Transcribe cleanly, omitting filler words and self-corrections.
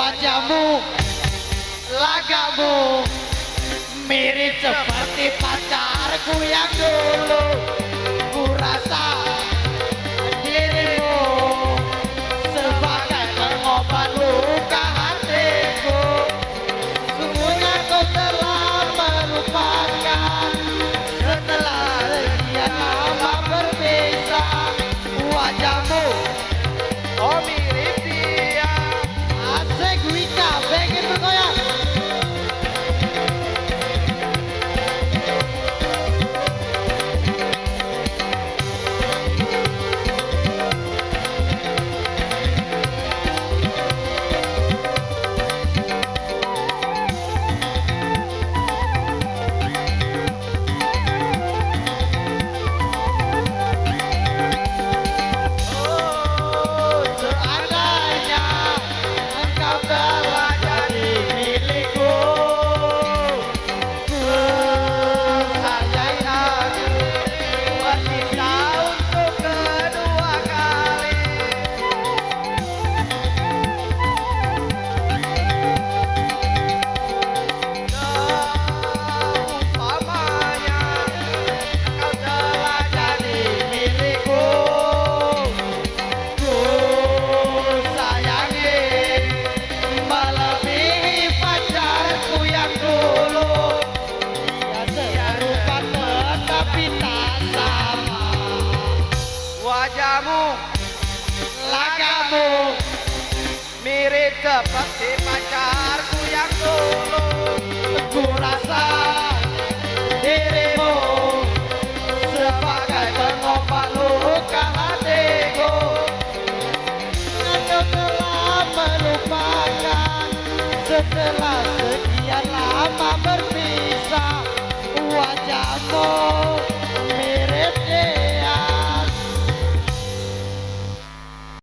Wajahmu, lagamu mirip seperti pacarku yang dulu. Ku rasa dirimu sebagai pengobat luka hatiku. Sungguhnya kau telah melupakan setelah sekian lama berpisah. Wajahmu, oh mirip dia. Asik Wika, pengen bergoyang. Wajahmu, lagamu mirip seperti pacarku yang dulu. Ku rasa